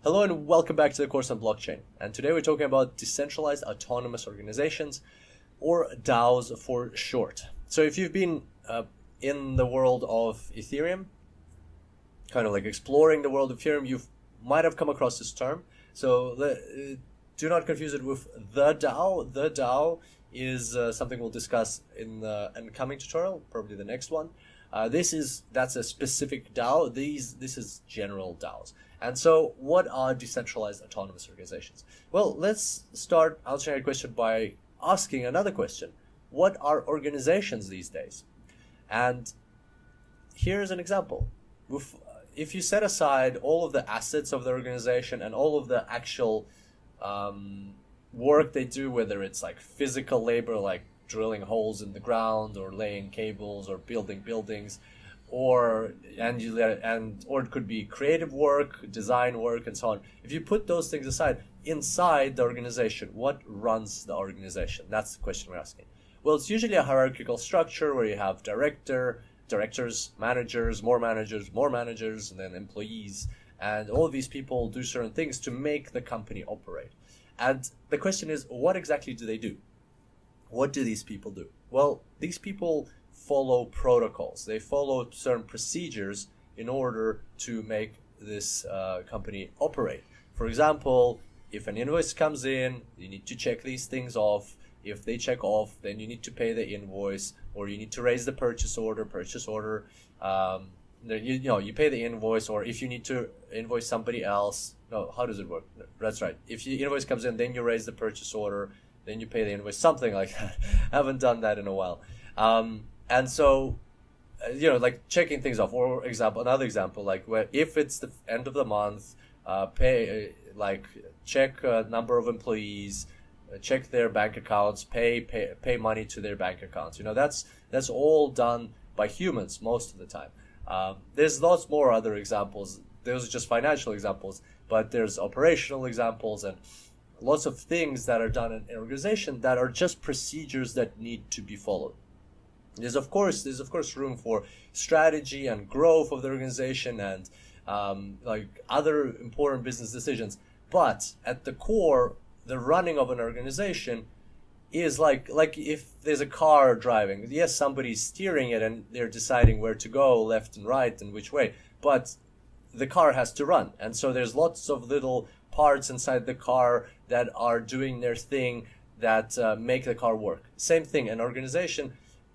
Hello and welcome back to the course on blockchain. And today we're talking about decentralized autonomous organizations, or DAOs for short. So if you've been in the world of Ethereum, kind of like exploring the world of Ethereum, you might have come across this term. So do not confuse it with the DAO. The DAO is something we'll discuss in the coming tutorial, probably the next one. That's a specific DAO. This is general DAOs. And so what are decentralized autonomous organizations? Well, let's start answering a question by asking another question. What are organizations these days? And here's an example. If you set aside all of the assets of the organization and all of the actual work they do, whether it's like physical labor, like drilling holes in the ground or laying cables or building buildings, or it could be creative work, design work, and so on. If you put those things aside, inside the organization, what runs the organization? That's the question we're asking. Well, it's usually a hierarchical structure where you have directors, managers, more managers, and then employees. And all of these people do certain things to make the company operate. And the question is, what exactly do they do? What do these people do? Well, these people follow protocols. They follow certain procedures in order to make this company operate. For example, if an invoice comes in, you need to check these things off. If they check off, then you need to pay the invoice, or you need to raise the purchase order. You pay the invoice, or if you need to invoice somebody else. No, how does it work? That's right. If the invoice comes in, then you raise the purchase order, then you pay the invoice, something like that. I haven't done that in a while. And so, like checking things off. Or another example, like if it's the end of the month, check number of employees, check their bank accounts, pay money to their bank accounts. That's all done by humans most of the time. There's lots more other examples. Those are just financial examples, but there's operational examples and lots of things that are done in an organization that are just procedures that need to be followed. There's of course room for strategy and growth of the organization and other important business decisions. But at the core, the running of an organization is like if there's a car driving. Yes, somebody's steering it and they're deciding where to go, left and right and which way, but the car has to run. And so there's lots of little parts inside the car that are doing their thing that make the car work. Same thing,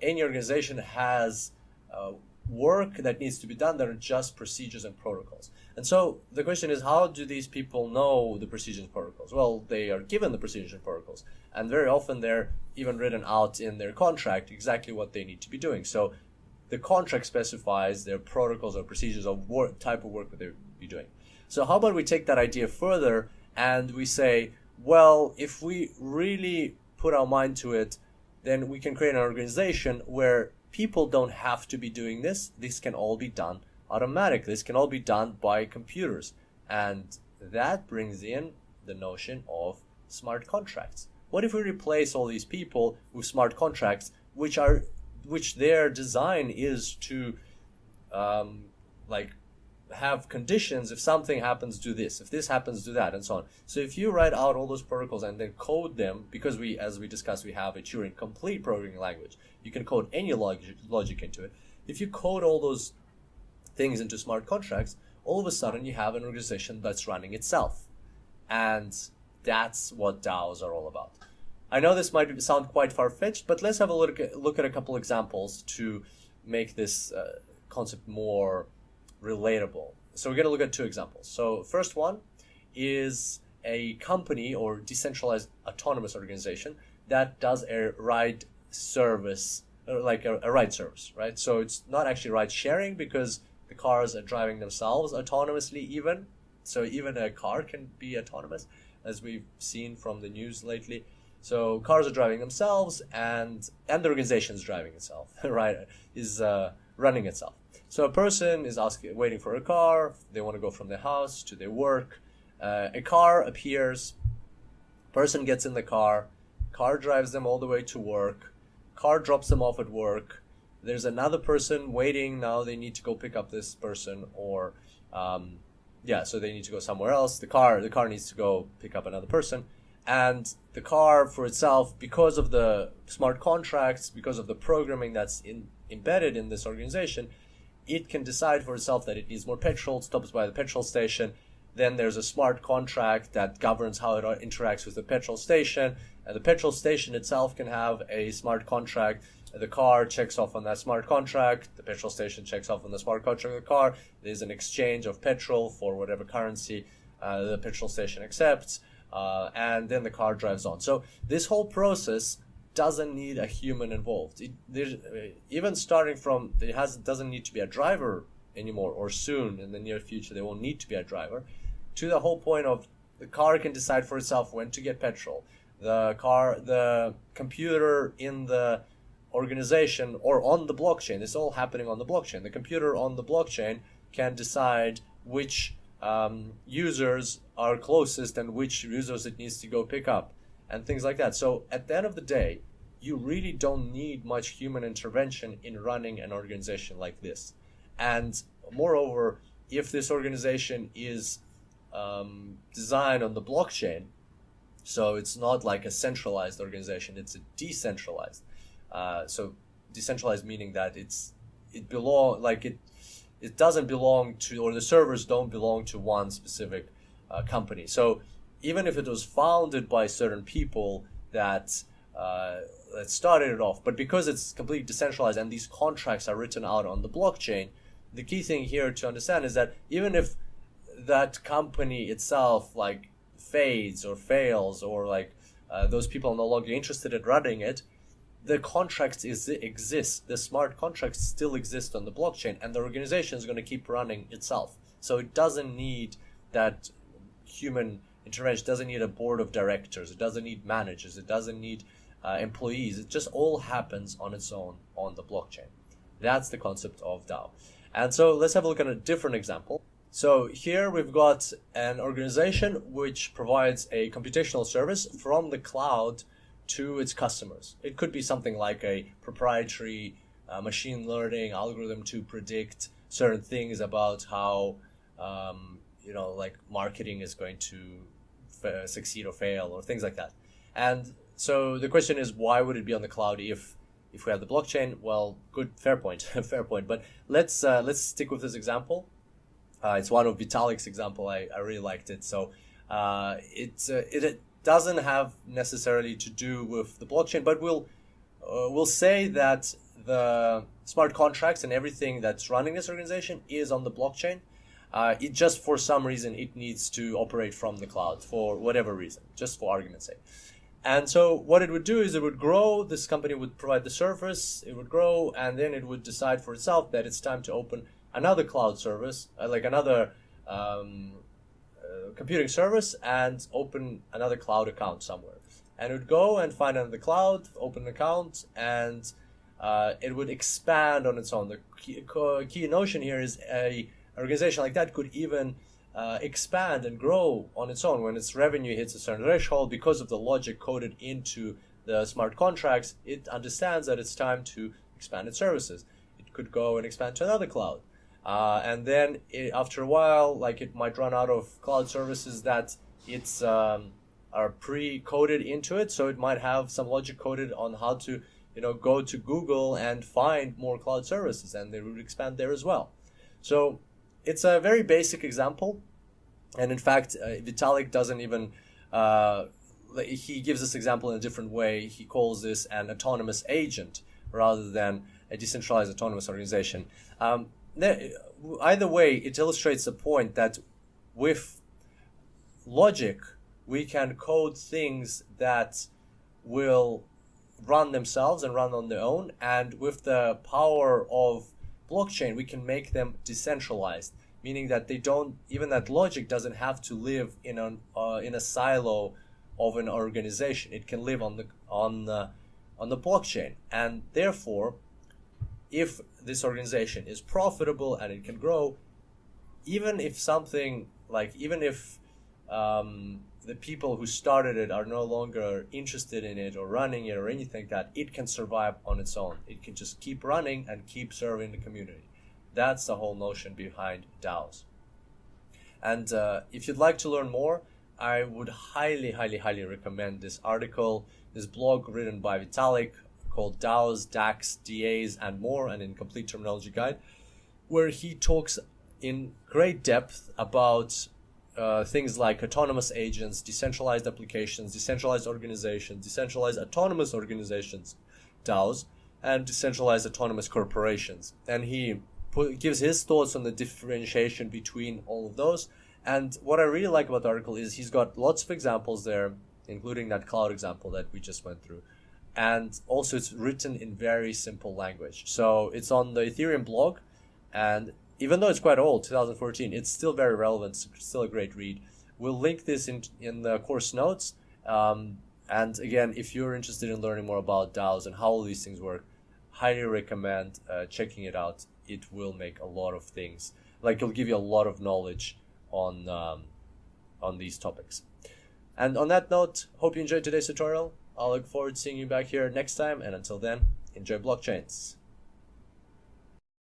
any organization has work that needs to be done that are just procedures and protocols. And so the question is, how do these people know the procedures and protocols? Well, they are given the procedures and protocols, and very often they're even written out in their contract exactly what they need to be doing. So the contract specifies their protocols or procedures of what type of work that they'll be doing. So how about we take that idea further and we say, well, if we really put our mind to it, then we can create an organization where people don't have to be doing this. This can all be done automatically. This can all be done by computers. And that brings in the notion of smart contracts. What if we replace all these people with smart contracts, which their design is to have conditions? If something happens, do this. If this happens, do that, and so on. So if you write out all those protocols and then code them, because as we discussed, we have a Turing complete programming language. You can code any logic into it. If you code all those things into smart contracts, all of a sudden you have an organization that's running itself. And that's what DAOs are all about. I know this might sound quite far-fetched, but let's have a look at a couple examples to make this concept more relatable. So we're going to look at two examples. So first one is a company or decentralized autonomous organization that does a ride service, like a ride service, right? So it's not actually ride sharing because the cars are driving themselves autonomously even. So even a car can be autonomous, as we've seen from the news lately. So cars are driving themselves and the organization is driving itself, right? Is running itself. So a person is waiting for a car. They want to go from their house to their work. A car appears. Person gets in the car. Car drives them all the way to work. Car drops them off at work. There's another person waiting. Now they need to go pick up this person, or yeah, so they need to go somewhere else. The car needs to go pick up another person. And the car for itself, because of the smart contracts, because of the programming that's embedded in this organization, it can decide for itself that it needs more petrol, stops by the petrol station. Then there's a smart contract that governs how it interacts with the petrol station. And the petrol station itself can have a smart contract. The car checks off on that smart contract. The petrol station checks off on the smart contract of the car. There's an exchange of petrol for whatever currency the petrol station accepts. And then the car drives on. So this whole process doesn't need a human involved. Even starting from, doesn't need to be a driver anymore, or soon in the near future there won't need to be a driver, to the whole point of the car can decide for itself when to get petrol. The computer in the organization or on the blockchain, it's all happening on the blockchain. The computer on the blockchain can decide which users are closest and which users it needs to go pick up and things like that. So at the end of the day, you really don't need much human intervention in running an organization like this. And moreover, if this organization is designed on the blockchain, so it's not like a centralized organization, it's a decentralized. So decentralized meaning that it doesn't belong to, or the servers don't belong to one specific company. So even if it was founded by certain people that started it off, but because it's completely decentralized and these contracts are written out on the blockchain, the key thing here to understand is that even if that company itself like fades or fails, or like those people are no longer interested in running it, the contracts exist. The smart contracts still exist on the blockchain, and the organization is going to keep running itself. So it doesn't need that human intervention. It doesn't need a board of directors. It doesn't need managers. It doesn't need employees. It just all happens on its own on the blockchain. That's the concept of DAO. And so let's have a look at a different example. So here we've got an organization which provides a computational service from the cloud to its customers. It could be something like a proprietary machine learning algorithm to predict certain things about how like marketing is going to succeed or fail, or things like that. And so the question is, why would it be on the cloud if we have the blockchain? Well, fair point, fair point. But let's stick with this example. It's one of Vitalik's example. I really liked it. So it doesn't have necessarily to do with the blockchain, but we'll say that the smart contracts and everything that's running this organization is on the blockchain. It just, for some reason, it needs to operate from the cloud for whatever reason, just for argument's sake. And so what it would do is it would grow. This company would provide the service. It would grow, and then it would decide for itself that it's time to open another cloud service, like another computing service, and open another cloud account somewhere. And it would go and find another cloud, open an account, and it would expand on its own. The key notion here is an organization like that could even expand and grow on its own when its revenue hits a certain threshold. Because of the logic coded into the smart contracts, it understands that it's time to expand its services. It could go and expand to another cloud. And then after a while, like, it might run out of cloud services that it's are pre-coded into it. So it might have some logic coded on how to go to Google and find more cloud services, and they would expand there as well. So it's a very basic example. And in fact, Vitalik doesn't even, he gives this example in a different way. He calls this an autonomous agent rather than a decentralized autonomous organization. Either way, it illustrates the point that with logic, we can code things that will run themselves and run on their own. And with the power of blockchain, we can make them decentralized, meaning that that logic doesn't have to live in a silo of an organization. It can live on the blockchain, and therefore, if this organization is profitable and it can grow, even if the people who started it are no longer interested in it or running it or anything like that, it can survive on its own. It can just keep running and keep serving the community. That's the whole notion behind DAOs. And if you'd like to learn more, I would highly, highly, highly recommend this article, this blog written by Vitalik called DAOs, DACs, DAs, and more, an incomplete terminology guide, where he talks in great depth about things like autonomous agents, decentralized applications, decentralized organizations, decentralized autonomous organizations, DAOs, and decentralized autonomous corporations. And he gives his thoughts on the differentiation between all of those. And what I really like about the article is he's got lots of examples there, including that cloud example that we just went through. And also it's written in very simple language. So it's on the Ethereum blog, and even though it's quite old, 2014, it's still very relevant. It's still a great read. We'll link this in the course notes. And again, if you're interested in learning more about DAOs and how all these things work, highly recommend checking it out. It will make a lot of things, like it'll give you a lot of knowledge on these topics. And on that note, hope you enjoyed today's tutorial. I'll look forward to seeing you back here next time. And until then, enjoy blockchains.